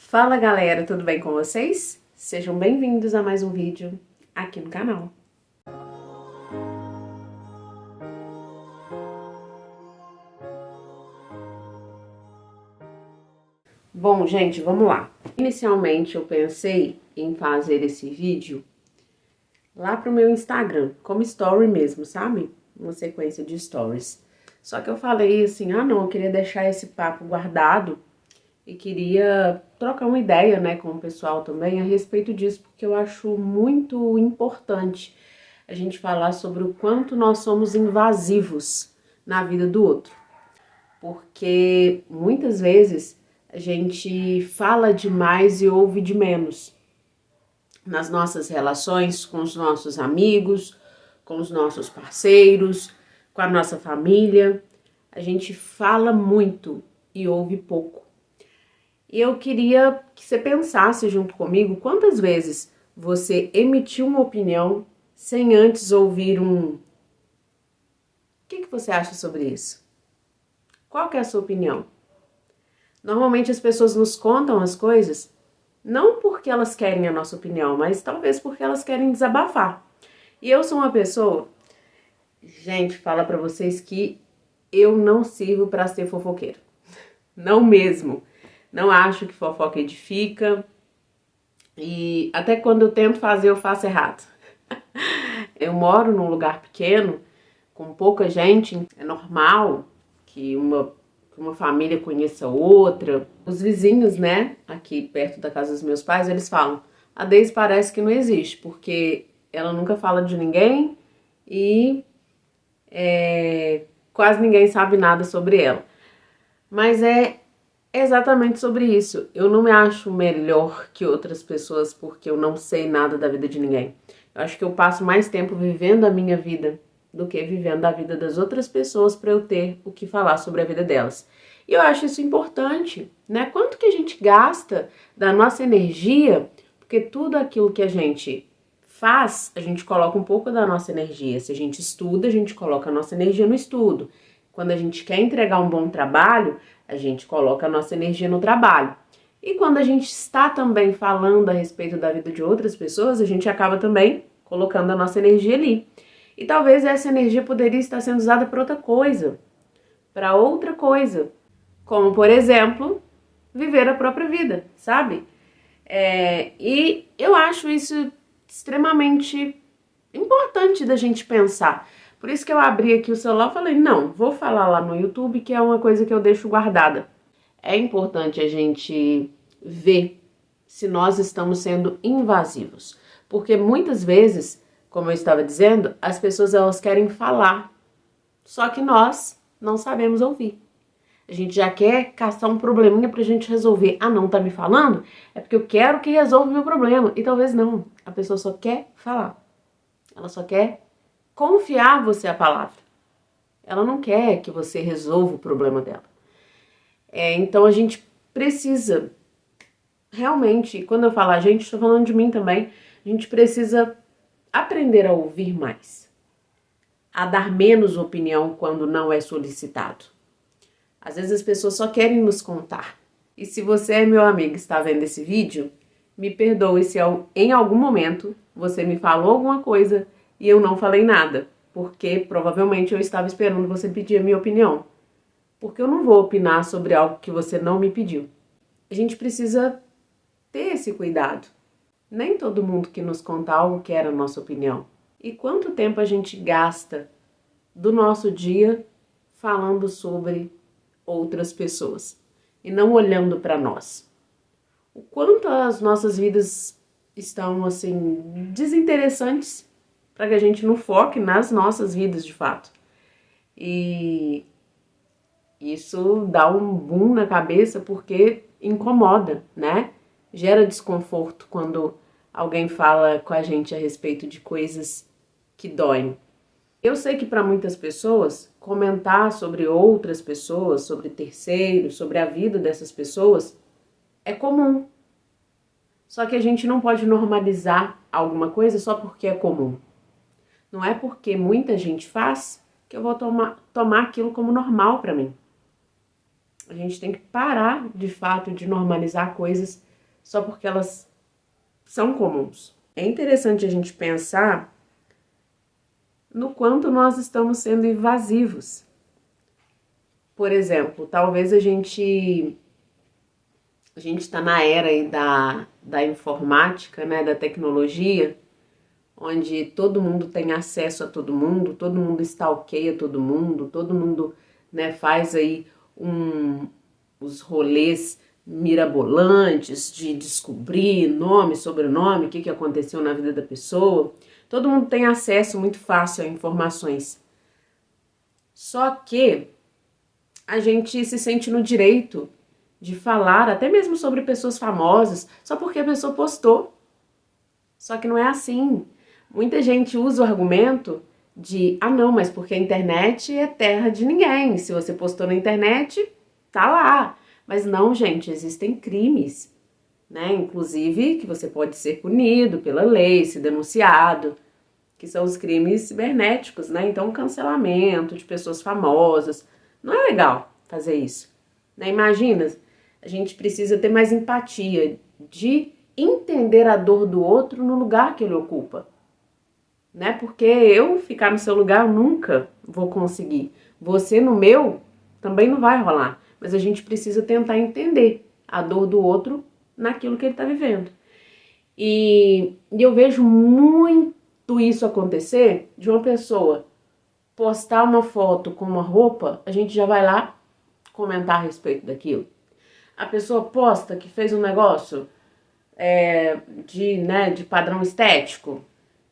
Fala galera, tudo bem com vocês? Sejam bem-vindos a mais um vídeo aqui no canal. Bom, gente, vamos lá. Inicialmente eu pensei em fazer esse vídeo lá pro meu Instagram, como story mesmo, sabe? Uma sequência de stories. Só que eu falei assim, não, eu queria deixar esse papo guardado e queria trocar uma ideia, né, com o pessoal também a respeito disso, porque eu acho muito importante a gente falar sobre o quanto nós somos invasivos na vida do outro. Porque muitas vezes a gente fala demais e ouve de menos nas nossas relações com os nossos amigos, com os nossos parceiros, com a nossa família. A gente fala muito e ouve pouco. E eu queria que você pensasse junto comigo quantas vezes você emitiu uma opinião sem antes ouvir o que você acha sobre isso? Qual que é a sua opinião? Normalmente as pessoas nos contam as coisas não porque elas querem a nossa opinião, mas talvez porque elas querem desabafar. E eu sou uma pessoa, gente, fala pra vocês que eu não sirvo pra ser fofoqueira. Não mesmo. Não acho que fofoca edifica. E até quando eu tento fazer, eu faço errado. Eu moro num lugar pequeno, com pouca gente. É normal que uma família conheça outra. Os vizinhos, né, aqui perto da casa dos meus pais, eles falam: a Deise parece que não existe, porque ela nunca fala de ninguém e quase ninguém sabe nada sobre ela. Mas é exatamente sobre isso. Eu não me acho melhor que outras pessoas porque eu não sei nada da vida de ninguém. Eu acho que eu passo mais tempo vivendo a minha vida do que vivendo a vida das outras pessoas para eu ter o que falar sobre a vida delas. E eu acho isso importante, né? Quanto que a gente gasta da nossa energia, porque tudo aquilo que a gente faz, a gente coloca um pouco da nossa energia. Se a gente estuda, a gente coloca a nossa energia no estudo. Quando a gente quer entregar um bom trabalho, a gente coloca a nossa energia no trabalho. E quando a gente está também falando a respeito da vida de outras pessoas, a gente acaba também colocando a nossa energia ali. E talvez essa energia poderia estar sendo usada para outra coisa, como, por exemplo, viver a própria vida, sabe? E eu acho isso extremamente importante da gente pensar. Por isso que eu abri aqui o celular e falei, não, vou falar lá no YouTube, que é uma coisa que eu deixo guardada. É importante a gente ver se nós estamos sendo invasivos. Porque muitas vezes, como eu estava dizendo, as pessoas elas querem falar, só que nós não sabemos ouvir. A gente já quer caçar um probleminha pra gente resolver. Não tá me falando? É porque eu quero que resolva o meu problema. E talvez não. A pessoa só quer falar. Ela só quer confiar você a palavra. Ela não quer que você resolva o problema dela. Então a gente precisa, realmente, quando eu falo a gente, estou falando de mim também, a gente precisa aprender a ouvir mais. A dar menos opinião quando não é solicitado. Às vezes as pessoas só querem nos contar. E se você é meu amigo e está vendo esse vídeo, me perdoe se em algum momento você me falou alguma coisa e eu não falei nada, porque provavelmente eu estava esperando você pedir a minha opinião. Porque eu não vou opinar sobre algo que você não me pediu. A gente precisa ter esse cuidado. Nem todo mundo que nos conta algo quer a nossa opinião. E quanto tempo a gente gasta do nosso dia falando sobre outras pessoas e não olhando para nós? O quanto as nossas vidas estão, assim, desinteressantes para que a gente não foque nas nossas vidas de fato. E isso dá um boom na cabeça porque incomoda, né? Gera desconforto quando alguém fala com a gente a respeito de coisas que doem. Eu sei que para muitas pessoas, comentar sobre outras pessoas, sobre terceiros, sobre a vida dessas pessoas, é comum. Só que a gente não pode normalizar alguma coisa só porque é comum. Não é porque muita gente faz que eu vou tomar aquilo como normal para mim. A gente tem que parar, de fato, de normalizar coisas só porque elas são comuns. É interessante a gente pensar no quanto nós estamos sendo invasivos. Por exemplo, talvez a gente está na era aí da informática, né, da tecnologia, onde todo mundo tem acesso a todo mundo stalkeia todo mundo, né, faz aí os rolês mirabolantes de descobrir nome, sobrenome, o que aconteceu na vida da pessoa. Todo mundo tem acesso muito fácil a informações. Só que a gente se sente no direito de falar até mesmo sobre pessoas famosas só porque a pessoa postou. Só que não é assim. Muita gente usa o argumento de, não, mas porque a internet é terra de ninguém. Se você postou na internet, tá lá. Mas não, gente, existem crimes, né? Inclusive que você pode ser punido pela lei, ser denunciado, que são os crimes cibernéticos, né? Então, cancelamento de pessoas famosas. Não é legal fazer isso, né? Imagina, a gente precisa ter mais empatia, de entender a dor do outro no lugar que ele ocupa, né? Porque eu ficar no seu lugar eu nunca vou conseguir. Você no meu também não vai rolar. Mas a gente precisa tentar entender a dor do outro naquilo que ele está vivendo. E eu vejo muito isso acontecer de uma pessoa postar uma foto com uma roupa, a gente já vai lá comentar a respeito daquilo. A pessoa posta que fez um negócio de padrão estético,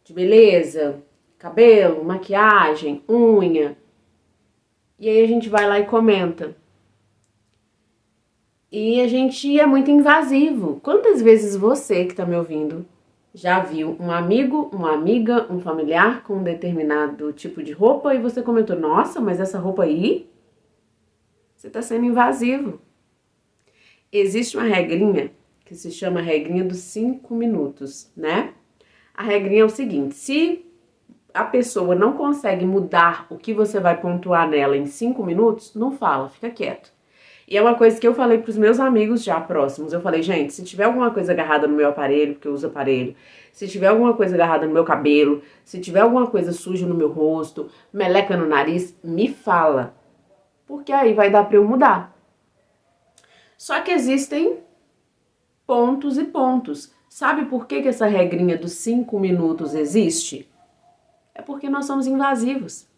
de beleza, cabelo, maquiagem, unha. E aí a gente vai lá e comenta. E a gente é muito invasivo. Quantas vezes você que está me ouvindo já viu um amigo, uma amiga, um familiar com um determinado tipo de roupa e você comentou, nossa, mas essa roupa aí? Você está sendo invasivo. Existe uma regrinha que se chama regrinha dos 5 minutos, né? A regrinha é o seguinte, se a pessoa não consegue mudar o que você vai pontuar nela em 5 minutos, não fala, fica quieto. E é uma coisa que eu falei pros meus amigos já próximos. Eu falei, gente, se tiver alguma coisa agarrada no meu aparelho, porque eu uso aparelho, se tiver alguma coisa agarrada no meu cabelo, se tiver alguma coisa suja no meu rosto, meleca no nariz, me fala. Porque aí vai dar pra eu mudar. Só que existem pontos e pontos. Sabe por que essa regrinha dos 5 minutos existe? É porque nós somos invasivos.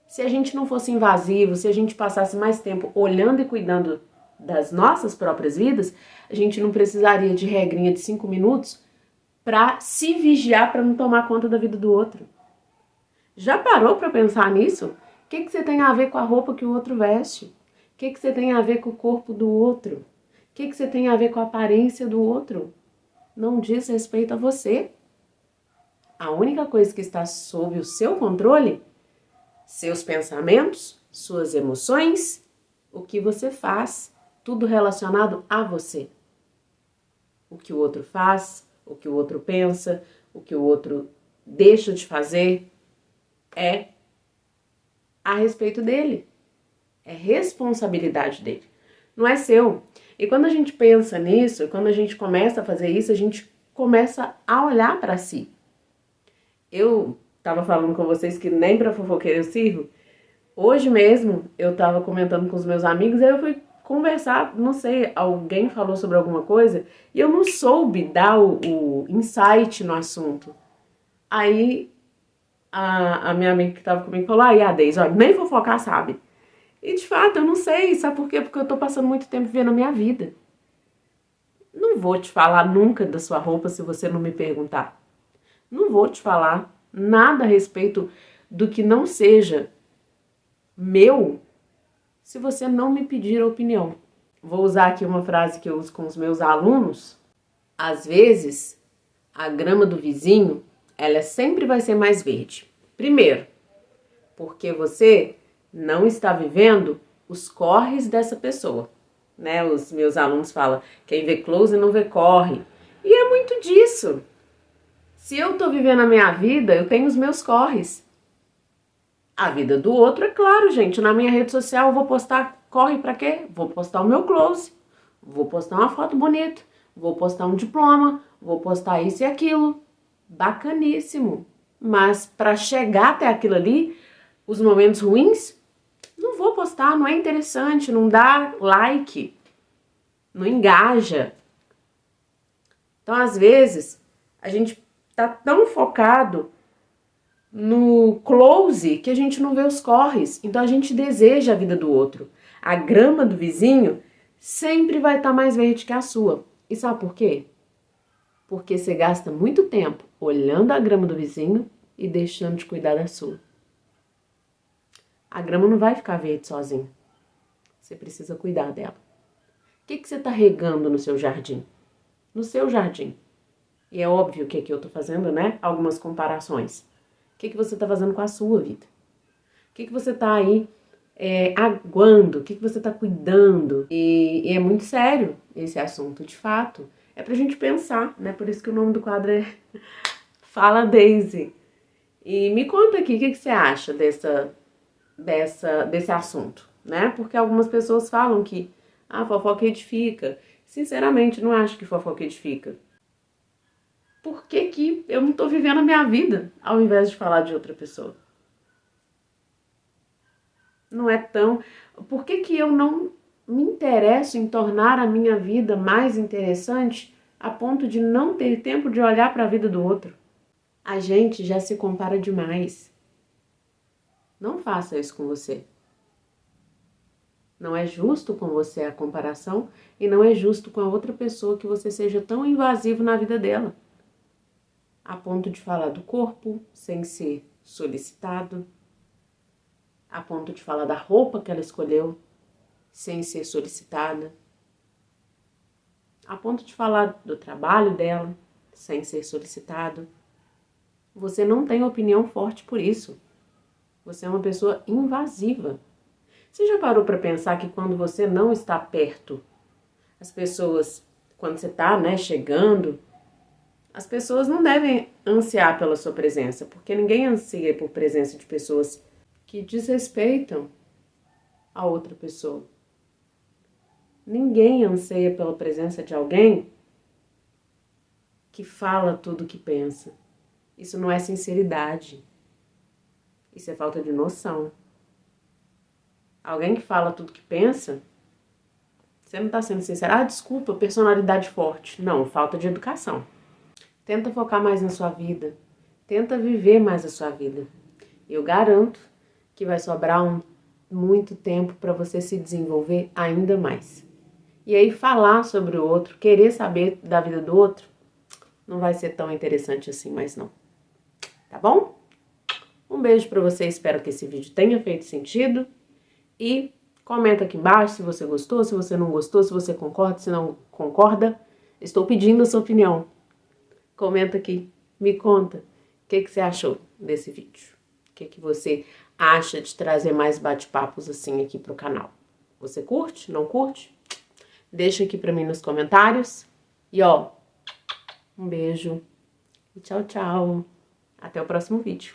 Se a gente não fosse invasivo, se a gente passasse mais tempo olhando e cuidando das nossas próprias vidas, a gente não precisaria de regrinha de 5 minutos para se vigiar para não tomar conta da vida do outro. Já parou para pensar nisso? O que você tem a ver com a roupa que o outro veste? O que você tem a ver com o corpo do outro? O que você tem a ver com a aparência do outro? Não diz respeito a você. A única coisa que está sob o seu controle, seus pensamentos, suas emoções, o que você faz, tudo relacionado a você. O que o outro faz, o que o outro pensa, o que o outro deixa de fazer, é a respeito dele. É responsabilidade dele. Não é seu. E quando a gente pensa nisso, quando a gente começa a fazer isso, a gente começa a olhar para si. Eu tava falando com vocês que nem pra fofoqueira eu sirvo. Hoje mesmo eu tava comentando com os meus amigos, aí eu fui conversar, não sei, alguém falou sobre alguma coisa e eu não soube dar o insight no assunto. Aí a minha amiga que tava comigo falou, a Deise, olha, nem fofocar sabe. E de fato eu não sei, sabe por quê? Porque eu tô passando muito tempo vivendo a minha vida. Não vou te falar nunca da sua roupa se você não me perguntar. Não vou te falar nada a respeito do que não seja meu se você não me pedir a opinião. Vou usar aqui uma frase que eu uso com os meus alunos. Às vezes, a grama do vizinho, ela sempre vai ser mais verde. Primeiro, porque você não está vivendo os corres dessa pessoa, né? Os meus alunos falam, quem vê close não vê corre. E é muito disso. Se eu tô vivendo a minha vida, eu tenho os meus corres. A vida do outro, é claro, gente. Na minha rede social eu vou postar corre pra quê? Vou postar o meu close. Vou postar uma foto bonita. vou postar um diploma, vou postar isso e aquilo. Bacaníssimo. Mas para chegar até aquilo ali, os momentos ruins, não vou postar, não é interessante, não dá like, não engaja. Então, às vezes, a gente tá tão focado no close que a gente não vê os corres. Então, a gente deseja a vida do outro. A grama do vizinho sempre vai estar mais verde que a sua. E sabe por quê? Porque você gasta muito tempo olhando a grama do vizinho e deixando de cuidar da sua. A grama não vai ficar verde sozinha. Você precisa cuidar dela. O que você está regando no seu jardim? No seu jardim. E é óbvio que aqui eu tô fazendo, né, algumas comparações. O que você tá fazendo com a sua vida? O que você tá aí aguando? O que você tá cuidando? E é muito sério esse assunto, de fato. É pra gente pensar, né? Por isso que o nome do quadro é Fala Daisy. E me conta aqui, o que você acha desse assunto, né? Porque algumas pessoas falam que a fofoca edifica. Sinceramente, não acho que fofoca edifica. Por que eu não tô vivendo a minha vida ao invés de falar de outra pessoa? Não é tão... Por que eu não me interesso em tornar a minha vida mais interessante a ponto de não ter tempo de olhar para a vida do outro? A gente já se compara demais. Não faça isso com você. Não é justo com você a comparação e não é justo com a outra pessoa que você seja tão invasivo na vida dela, a ponto de falar do corpo sem ser solicitado, a ponto de falar da roupa que ela escolheu sem ser solicitada, a ponto de falar do trabalho dela sem ser solicitado. Você não tem opinião forte por isso. Você é uma pessoa invasiva. Você já parou para pensar que quando você não está perto, as pessoas, quando você está, né, chegando, as pessoas não devem ansiar pela sua presença, porque ninguém ansia por presença de pessoas que desrespeitam a outra pessoa. Ninguém anseia pela presença de alguém que fala tudo o que pensa. Isso não é sinceridade. Isso é falta de noção. Alguém que fala tudo o que pensa, você não está sendo sincero. Ah, desculpa, personalidade forte. Não, falta de educação. Tenta focar mais na sua vida. Tenta viver mais a sua vida. Eu garanto que vai sobrar muito tempo para você se desenvolver ainda mais. E aí falar sobre o outro, querer saber da vida do outro, não vai ser tão interessante assim mais não. Tá bom? Um beijo para você, espero que esse vídeo tenha feito sentido. E comenta aqui embaixo se você gostou, se você não gostou, se você concorda, se não concorda. Estou pedindo a sua opinião. Comenta aqui, me conta o que você achou desse vídeo. O que você acha de trazer mais bate-papos assim aqui pro canal. Você curte? Não curte? Deixa aqui pra mim nos comentários. E ó, um beijo e tchau, tchau. Até o próximo vídeo.